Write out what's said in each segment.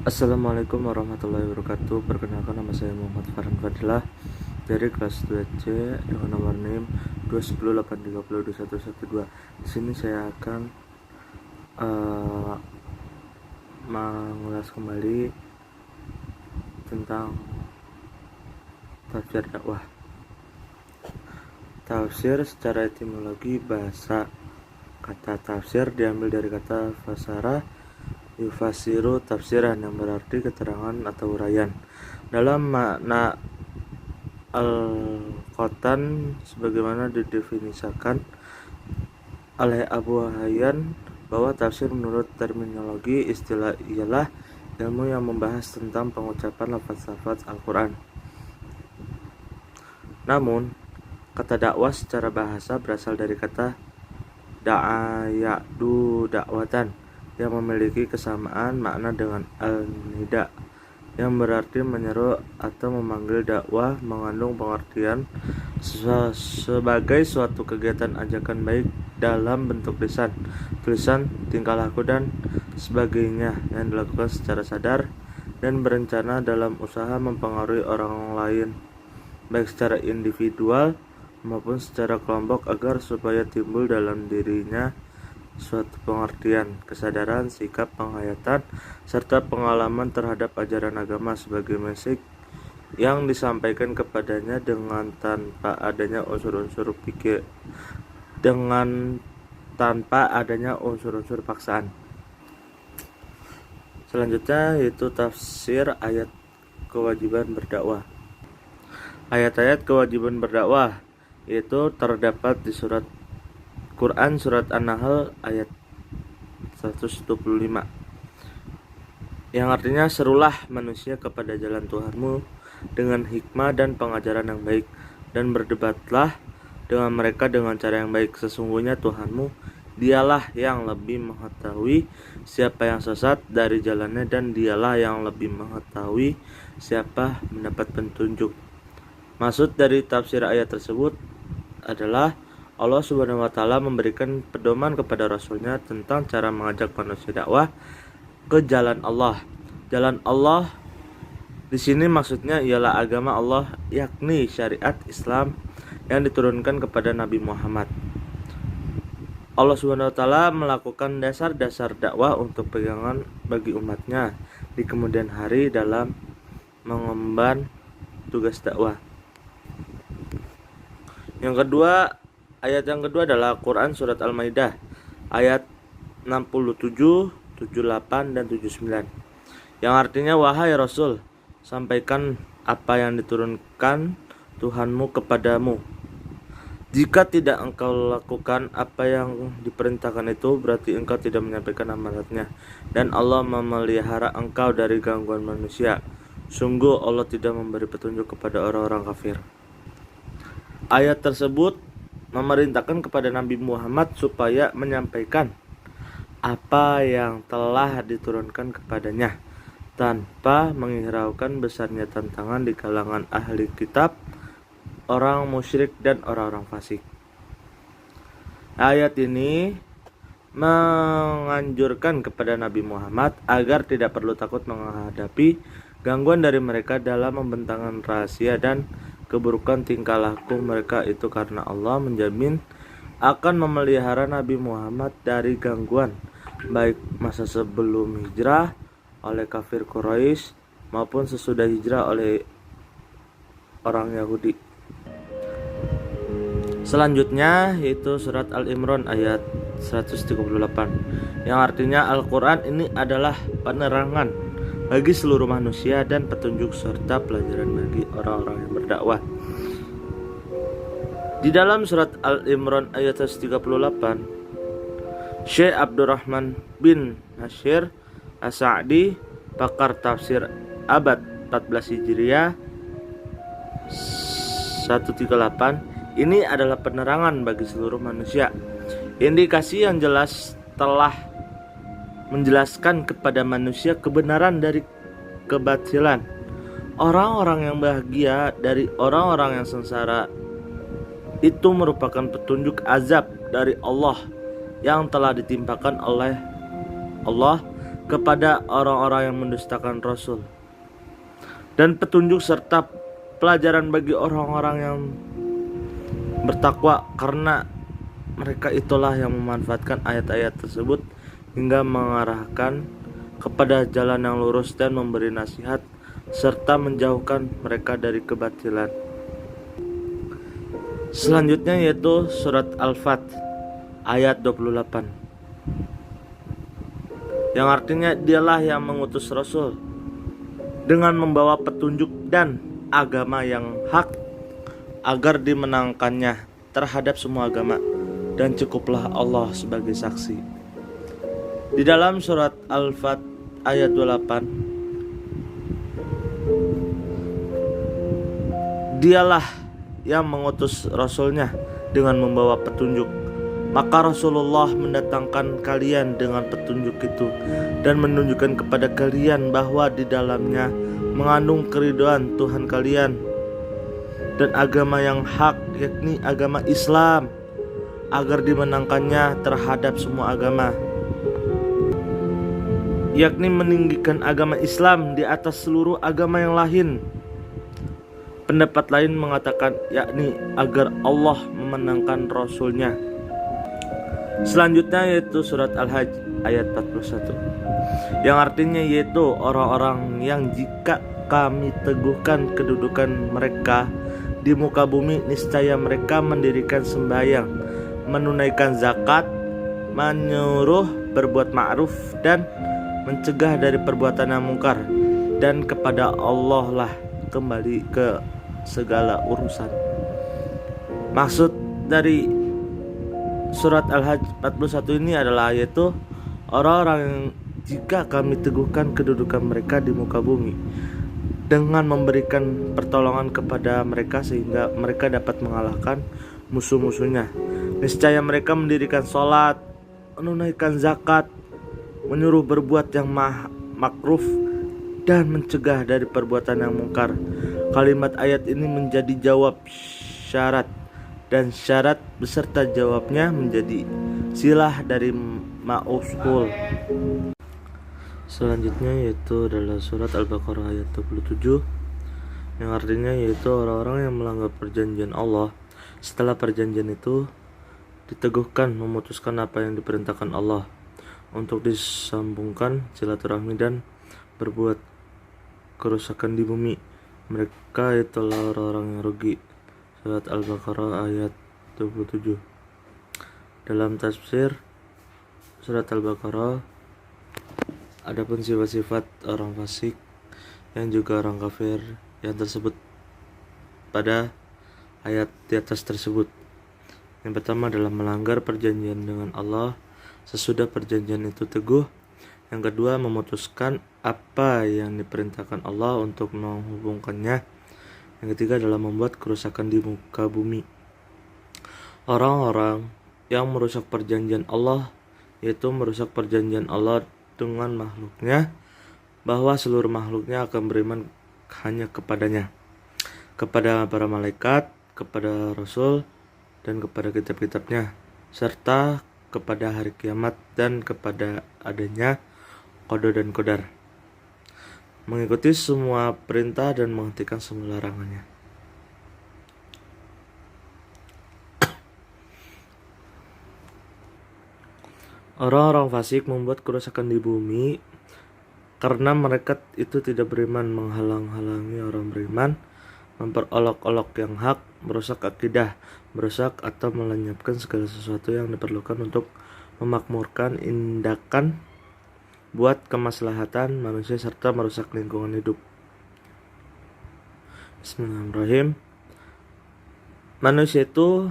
Assalamualaikum warahmatullahi wabarakatuh. Perkenalkan, nama saya Muhammad Farhan Fadilah dari kelas 2C dengan nomor NIM 21083021112. Di sini saya akan mengulas kembali tentang tafsir dakwah. Tafsir secara etimologi bahasa. Kata tafsir diambil dari kata fasara yufasiru tafsiran, yang berarti keterangan atau uraian. Dalam makna al-Qatan sebagaimana didefinisikan oleh Abu Hayyan, bahwa tafsir menurut terminologi istilah ialah ilmu yang membahas tentang pengucapan lafaz-lafaz Al-Quran. Namun, kata dakwah secara bahasa berasal dari kata da'ayadu dakwatan, yang memiliki kesamaan makna dengan al-nida, yang berarti menyeru atau memanggil. Dakwah mengandung pengertian sebagai suatu kegiatan ajakan baik dalam bentuk lisan, tulisan, tingkah laku, dan sebagainya yang dilakukan secara sadar dan berencana dalam usaha mempengaruhi orang lain, baik secara individual maupun secara kelompok, agar supaya timbul dalam dirinya suatu pengertian, kesadaran, sikap, penghayatan, serta pengalaman terhadap ajaran agama sebagai mesej yang disampaikan kepadanya dengan tanpa adanya unsur-unsur paksaan. Selanjutnya yaitu tafsir ayat kewajiban berdakwah. Ayat-ayat kewajiban berdakwah yaitu terdapat di surat Quran surat An-Nahl ayat 125, yang artinya serulah manusia kepada jalan Tuhanmu dengan hikmah dan pengajaran yang baik, dan berdebatlah dengan mereka dengan cara yang baik. Sesungguhnya Tuhanmu, dialah yang lebih mengetahui siapa yang sesat dari jalannya, dan dialah yang lebih mengetahui siapa mendapat petunjuk. Maksud dari tafsir ayat tersebut adalah Allah Subhanahu wa Ta'ala memberikan pedoman kepada Rasulnya tentang cara mengajak manusia dakwah ke jalan Allah. Jalan Allah di sini maksudnya ialah agama Allah, yakni syariat Islam yang diturunkan kepada Nabi Muhammad. Allah Subhanahu wa Ta'ala melakukan dasar-dasar dakwah untuk pegangan bagi umatnya di kemudian hari dalam mengemban tugas dakwah. Ayat yang kedua adalah Quran surat Al-Maidah ayat 67, 78 dan 79, yang artinya, wahai Rasul, sampaikan apa yang diturunkan Tuhanmu kepadamu. Jika tidak engkau lakukan apa yang diperintahkan itu, berarti engkau tidak menyampaikan amanatnya, dan Allah memelihara engkau dari gangguan manusia. Sungguh Allah tidak memberi petunjuk kepada orang-orang kafir. Ayat tersebut memerintahkan kepada Nabi Muhammad supaya menyampaikan apa yang telah diturunkan kepadanya, tanpa menghiraukan besarnya tantangan di kalangan ahli kitab, orang musyrik, dan orang-orang fasik. Ayat ini menganjurkan kepada Nabi Muhammad agar tidak perlu takut menghadapi gangguan dari mereka dalam membentangkan rahasia dan keburukan tingkah laku mereka itu, karena Allah menjamin akan memelihara Nabi Muhammad dari gangguan baik masa sebelum hijrah oleh kafir Quraisy maupun sesudah hijrah oleh orang Yahudi. Selanjutnya yaitu surat Al-Imran ayat 138, yang artinya Al-Quran ini adalah penerangan bagi seluruh manusia dan petunjuk serta pelajaran bagi orang-orang yang berdakwah. Di dalam surat Al-Imran ayat 138, Syekh Abdurrahman bin Nasir As-Sa'di, pakar tafsir abad 14 Hijriah 138, ini adalah penerangan bagi seluruh manusia. Indikasi yang jelas telah menjelaskan kepada manusia kebenaran dari kebatilan, orang-orang yang bahagia dari orang-orang yang sengsara. Itu merupakan petunjuk azab dari Allah yang telah ditimpakan oleh Allah kepada orang-orang yang mendustakan Rasul, dan petunjuk serta pelajaran bagi orang-orang yang bertakwa, karena mereka itulah yang memanfaatkan ayat-ayat tersebut hingga mengarahkan kepada jalan yang lurus dan memberi nasihat serta menjauhkan mereka dari kebatilan. Selanjutnya yaitu surat Al-Fat ayat 28, yang artinya dialah yang mengutus Rasul dengan membawa petunjuk dan agama yang hak agar dimenangkannya terhadap semua agama, dan cukuplah Allah sebagai saksi. Di dalam surat Al-Fat ayat 28, dialah yang mengutus Rasulnya dengan membawa petunjuk, maka Rasulullah mendatangkan kalian dengan petunjuk itu dan menunjukkan kepada kalian bahwa di dalamnya mengandung keridhaan Tuhan kalian dan agama yang hak, yakni agama Islam, agar dimenangkannya terhadap semua agama, yakni meninggikan agama Islam di atas seluruh agama yang lain. Pendapat lain mengatakan yakni agar Allah memenangkan Rasulnya. Selanjutnya yaitu surat Al-Hajj ayat 41, yang artinya yaitu orang-orang yang jika kami teguhkan kedudukan mereka di muka bumi, niscaya mereka mendirikan sembahyang, menunaikan zakat, menyuruh berbuat ma'ruf dan mencegah dari perbuatan yang mungkar, dan kepada Allah lah kembali ke segala urusan. Maksud dari surat Al-Hajj 41 ini adalah yaitu orang-orang yang jika kami teguhkan kedudukan mereka di muka bumi dengan memberikan pertolongan kepada mereka sehingga mereka dapat mengalahkan musuh-musuhnya, niscaya mereka mendirikan sholat, menunaikan zakat, menyuruh berbuat yang makruf dan mencegah dari perbuatan yang mungkar. Kalimat ayat ini menjadi jawab syarat, dan syarat beserta jawabnya menjadi silah dari mausul. Selanjutnya yaitu adalah surat Al-Baqarah ayat 27, yang artinya yaitu orang-orang yang melanggar perjanjian Allah setelah perjanjian itu diteguhkan, memutuskan apa yang diperintahkan Allah untuk disambungkan silaturahmi dan berbuat kerusakan di bumi, mereka itulah orang-orang yang rugi. Surat Al-Baqarah ayat 27. Dalam tafsir surat Al-Baqarah, adapun sifat-sifat orang fasik yang juga orang kafir yang tersebut pada ayat di atas tersebut. Yang pertama adalah melanggar perjanjian dengan Allah sesudah perjanjian itu teguh. Yang kedua, memutuskan apa yang diperintahkan Allah untuk menghubungkannya. Yang ketiga adalah membuat kerusakan di muka bumi. Orang-orang yang merusak perjanjian Allah, yaitu merusak perjanjian Allah dengan makhluknya, bahwa seluruh makhluknya akan beriman hanya kepadanya, kepada para malaikat, kepada Rasul, dan kepada kitab-kitabnya, serta kepada hari kiamat dan kepada adanya qada dan qadar, mengikuti semua perintah dan menghentikan semua larangannya. Orang-orang fasik membuat kerusakan di bumi karena mereka itu tidak beriman, menghalang-halangi orang beriman, memperolok-olok yang hak, merusak akidah, merusak atau melenyapkan segala sesuatu yang diperlukan untuk memakmurkan tindakan buat kemaslahatan manusia serta merusak lingkungan hidup. Bismillahirrahmanirrahim. Manusia itu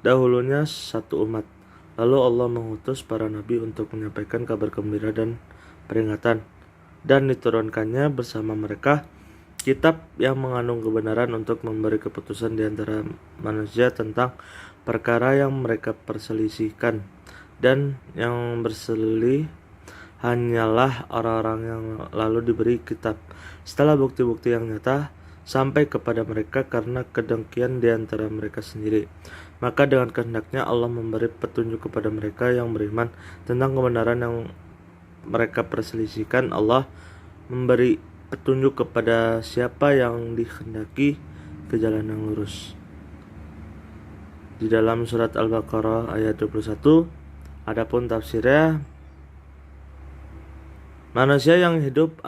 dahulunya satu umat. Lalu Allah mengutus para nabi untuk menyampaikan kabar gembira dan peringatan, dan diturunkannya bersama mereka kitab yang mengandung kebenaran untuk memberi keputusan di antara manusia tentang perkara yang mereka perselisihkan, dan yang berselisih hanyalah orang-orang yang lalu diberi kitab setelah bukti-bukti yang nyata sampai kepada mereka karena kedengkian di antara mereka sendiri. Maka dengan kehendaknya Allah memberi petunjuk kepada mereka yang beriman tentang kebenaran yang mereka perselisihkan, Allah memberi petunjuk kepada siapa yang dikehendaki ke jalan yang lurus. Di dalam surat Al-Baqarah ayat 21, adapun tafsirnya, manusia yang hidup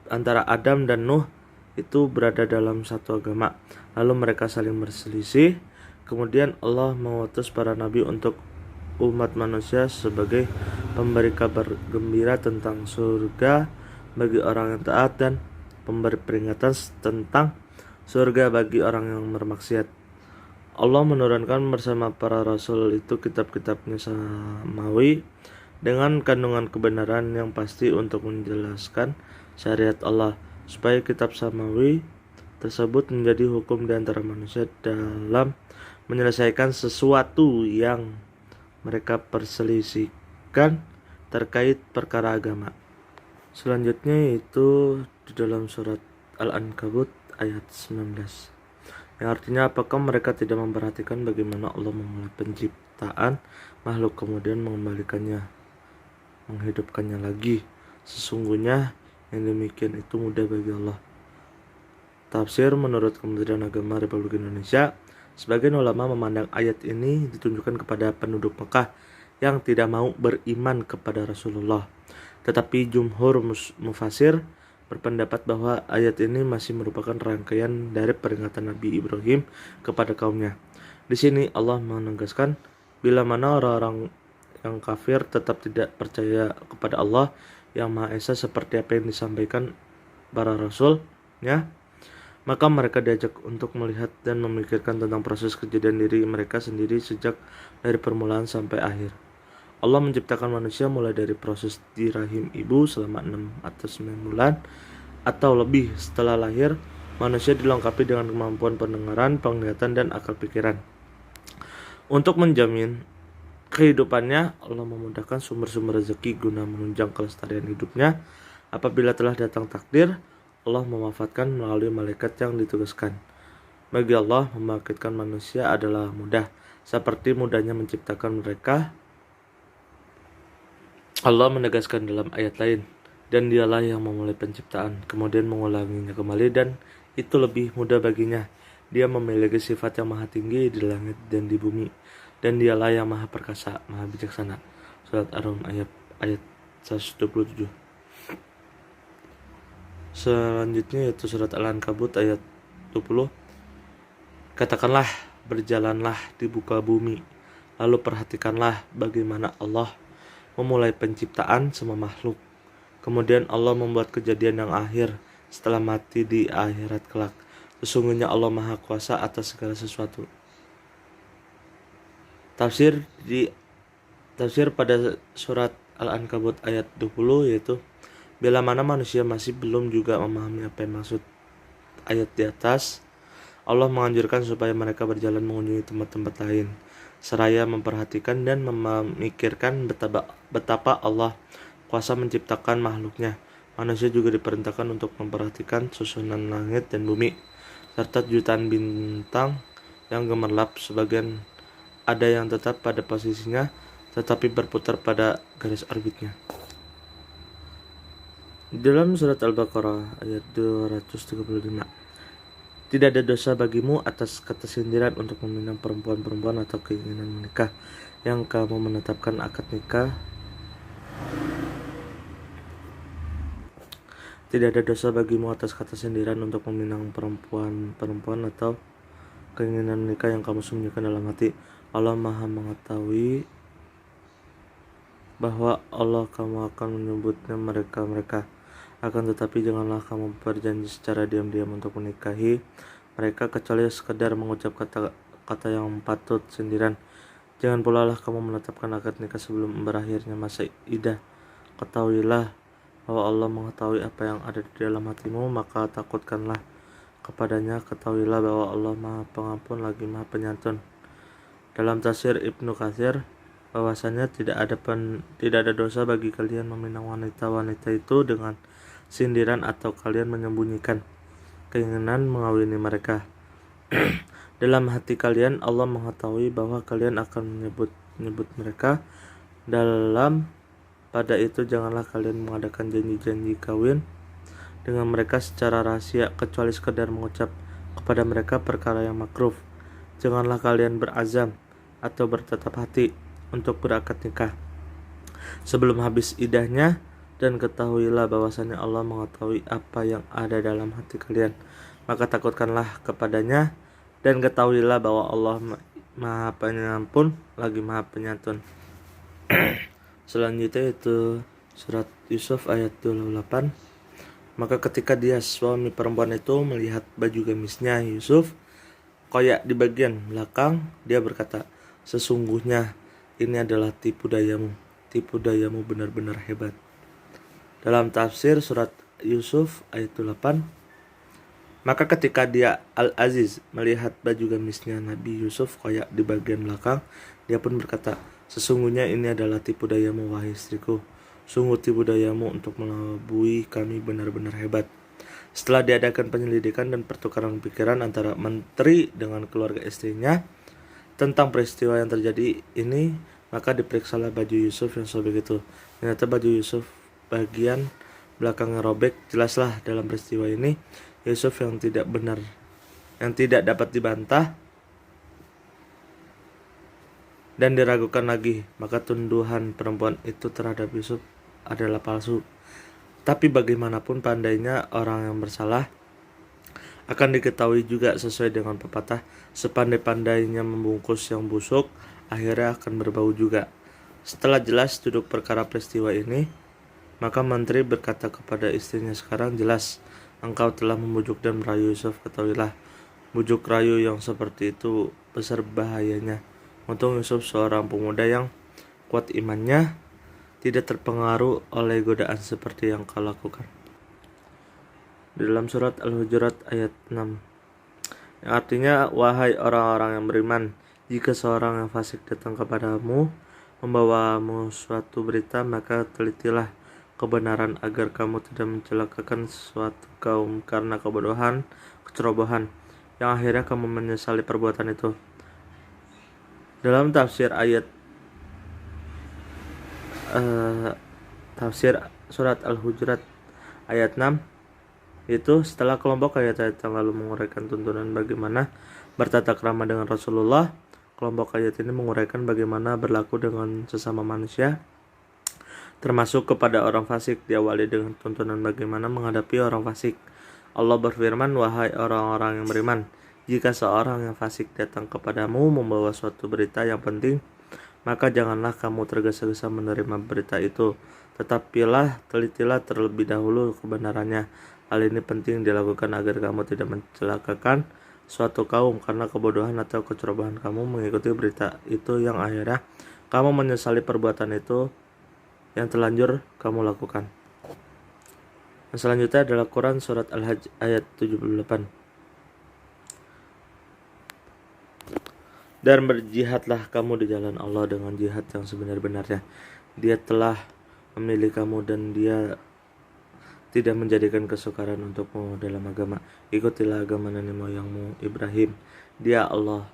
antara Adam dan Nuh itu berada dalam satu agama. Lalu mereka saling berselisih. Kemudian Allah mengutus para nabi untuk umat manusia sebagai pemberi kabar gembira tentang surga bagi orang yang taat dan pemberi peringatan tentang surga bagi orang yang bermaksiat. Allah menurunkan bersama para rasul itu kitab-kitabnya samawi dengan kandungan kebenaran yang pasti untuk menjelaskan syariat Allah, supaya kitab samawi tersebut menjadi hukum di antara manusia dalam menyelesaikan sesuatu yang mereka perselisihkan terkait perkara agama. Selanjutnya itu di dalam surat Al-Ankabut ayat 19, yang artinya, apakah mereka tidak memperhatikan bagaimana Allah memulai penciptaan makhluk kemudian mengembalikannya, menghidupkannya lagi. Sesungguhnya yang demikian itu mudah bagi Allah. Tafsir menurut Kementerian Agama Republik Indonesia, sebagian ulama memandang ayat ini ditunjukkan kepada penduduk Mekah yang tidak mau beriman kepada Rasulullah. Tetapi jumhur mufasir berpendapat bahwa ayat ini masih merupakan rangkaian dari peringatan Nabi Ibrahim kepada kaumnya. Di sini Allah menegaskan, bila mana orang-orang yang kafir tetap tidak percaya kepada Allah yang Maha Esa seperti apa yang disampaikan para rasulnya, maka mereka diajak untuk melihat dan memikirkan tentang proses kejadian diri mereka sendiri sejak dari permulaan sampai akhir. Allah menciptakan manusia mulai dari proses di rahim ibu selama 6 atau 9 bulan atau lebih. Setelah lahir, manusia dilengkapi dengan kemampuan pendengaran, penglihatan, dan akal pikiran. Untuk menjamin kehidupannya, Allah memudahkan sumber-sumber rezeki guna menunjang kelestarian hidupnya. Apabila telah datang takdir, Allah mewafatkan melalui malaikat yang ditugaskan. Bagi Allah, membangkitkan manusia adalah mudah, seperti mudahnya menciptakan mereka. Allah menegaskan dalam ayat lain, dan dialah yang memulai penciptaan, kemudian mengulanginya kembali, dan itu lebih mudah baginya. Dia memiliki sifat yang maha tinggi di langit dan di bumi, dan dialah yang maha perkasa, maha bijaksana. Surat Ar-Rum ayat 127. Selanjutnya yaitu surat Al-Ankabut ayat 20. Katakanlah, berjalanlah di muka bumi, lalu perhatikanlah bagaimana Allah memulai penciptaan semua makhluk. Kemudian Allah membuat kejadian yang akhir setelah mati di akhirat kelak. Sesungguhnya Allah Maha Kuasa atas segala sesuatu. Tafsir pada surat Al-Ankabut ayat 20 yaitu, bila mana manusia masih belum juga memahami apa yang maksud ayat di atas, Allah menganjurkan supaya mereka berjalan mengunjungi tempat-tempat lain, seraya memperhatikan dan memikirkan betapa Allah kuasa menciptakan makhluknya. Manusia juga diperintahkan untuk memperhatikan susunan langit dan bumi, serta jutaan bintang yang gemerlap. Sebagian ada yang tetap pada posisinya, tetapi berputar pada garis orbitnya. Dalam surat Al-Baqarah ayat 235, tidak ada dosa bagimu atas kata sindiran untuk meminang perempuan-perempuan atau keinginan menikah yang kamu menetapkan akad nikah. Tidak ada dosa bagimu atas kata sindiran untuk meminang perempuan-perempuan atau keinginan menikah yang kamu sembunyikan dalam hati. Allah Maha mengetahui bahwa Allah kamu akan menyebutnya mereka. Akan tetapi janganlah kamu berjanji secara diam-diam untuk menikahi mereka kecuali sekedar mengucap kata yang patut sindiran. Jangan pula lah kamu menetapkan akad nikah sebelum berakhirnya masa iddah. Ketahuilah bahwa Allah mengetahui apa yang ada di dalam hatimu, maka takutkanlah kepadanya. Ketahuilah bahwa Allah Maha Pengampun lagi Maha Penyantun. Dalam tafsir Ibnu Katsir, bahwasanya tidak ada dosa bagi kalian meminang wanita-wanita itu dengan sindiran atau kalian menyembunyikan keinginan mengawini mereka. Dalam hati kalian Allah mengetahui bahwa kalian akan menyebut mereka dalam pada itu janganlah kalian mengadakan janji-janji kawin dengan mereka secara rahasia, kecuali sekadar mengucap kepada mereka perkara yang makruh. Janganlah kalian berazam atau bertetap hati untuk berakad nikah sebelum habis idahnya, dan ketahuilah bahwasanya Allah mengetahui apa yang ada dalam hati kalian. Maka takutkanlah kepadanya, dan ketahuilah bahwa Allah Maha Pengampun lagi Maha Penyantun. Selanjutnya itu surat Yusuf ayat 28. Maka ketika dia suami perempuan itu melihat baju gamisnya Yusuf koyak di bagian belakang, dia berkata, sesungguhnya ini adalah tipu dayamu benar-benar hebat. Dalam tafsir surat Yusuf ayat 8, maka ketika dia Al-Aziz melihat baju gamisnya Nabi Yusuf koyak di bagian belakang, dia pun berkata, sesungguhnya ini adalah tipu dayamu wahai istriku. Sungguh tipu dayamu untuk melabui kami benar-benar hebat. Setelah diadakan penyelidikan dan pertukaran pikiran antara menteri dengan keluarga istrinya tentang peristiwa yang terjadi ini, maka diperiksalah baju Yusuf yang sobek itu. Ternyata baju Yusuf bagian belakangnya robek. Jelaslah dalam peristiwa ini Yusuf yang tidak dapat dibantah dan diragukan lagi, maka tuduhan perempuan itu terhadap Yusuf adalah palsu. Tapi bagaimanapun pandainya orang yang bersalah akan diketahui juga sesuai dengan pepatah, sepandai-pandainya membungkus yang busuk akhirnya akan berbau juga. Setelah jelas duduk perkara peristiwa ini, maka menteri berkata kepada istrinya, sekarang jelas engkau telah membujuk dan merayu Yusuf. Ketahuilah, bujuk rayu yang seperti itu besar bahayanya. Untung Yusuf seorang pemuda yang kuat imannya, tidak terpengaruh oleh godaan seperti yang kau lakukan. Dalam surat Al-Hujurat ayat 6, yang artinya, wahai orang-orang yang beriman, jika seorang yang fasik datang kepadamu membawamu suatu berita, maka telitilah kebenaran agar kamu tidak mencelakakan suatu kaum karena kebodohan, kecerobohan, yang akhirnya kamu menyesali perbuatan itu. Dalam tafsir surat Al-Hujurat ayat 6 itu, setelah kelompok ayat-ayat yang lalu menguraikan tuntunan bagaimana bertata krama dengan Rasulullah, kelompok ayat ini menguraikan bagaimana berlaku dengan sesama manusia, termasuk kepada orang fasik. Diawali dengan tuntunan bagaimana menghadapi orang fasik. Allah berfirman, wahai orang-orang yang beriman, jika seorang yang fasik datang kepadamu membawa suatu berita yang penting, maka janganlah kamu tergesa-gesa menerima berita itu. Telitilah terlebih dahulu kebenarannya. Hal ini penting dilakukan agar kamu tidak mencelakakan suatu kaum karena kebodohan atau kecerobohan kamu mengikuti berita itu, yang akhirnya kamu menyesali perbuatan itu yang telanjur kamu lakukan. Selanjutnya adalah Quran surat Al-Hajj ayat 78. Dan berjihadlah kamu di jalan Allah dengan jihad yang sebenar-benarnya. Dia telah memilih kamu dan dia tidak menjadikan kesukaran untukmu dalam agama. Ikutilah agama nenek moyangmu Ibrahim. Dia Allah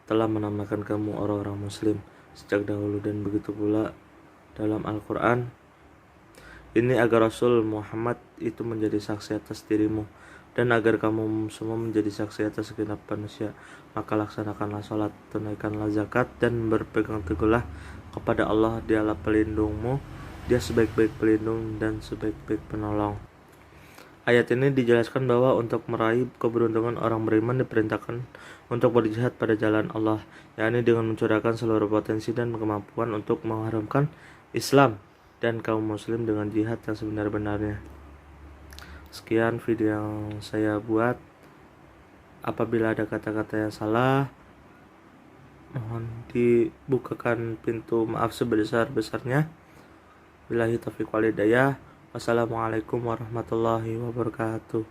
telah menamakan kamu orang-orang muslim sejak dahulu, dan begitu pula dalam Al-Quran ini agar Rasul Muhammad itu menjadi saksi atas dirimu dan agar kamu semua menjadi saksi atas segenap manusia. Maka laksanakanlah sholat, tunaikanlah zakat, dan berpegang teguhlah kepada Allah. Dialah pelindungmu, dia sebaik-baik pelindung dan sebaik-baik penolong. Ayat ini dijelaskan bahwa untuk meraih keberuntungan orang beriman diperintahkan untuk berjihad pada jalan Allah, yakni dengan mencurahkan seluruh potensi dan kemampuan untuk mengharamkan Islam dan kaum muslim dengan jihad yang sebenar-benarnya. Sekian video yang saya buat. Apabila ada kata-kata yang salah, mohon dibukakan pintu maaf sebesar-besarnya. Billahi taufiq wal hidayah. Wassalamualaikum warahmatullahi wabarakatuh.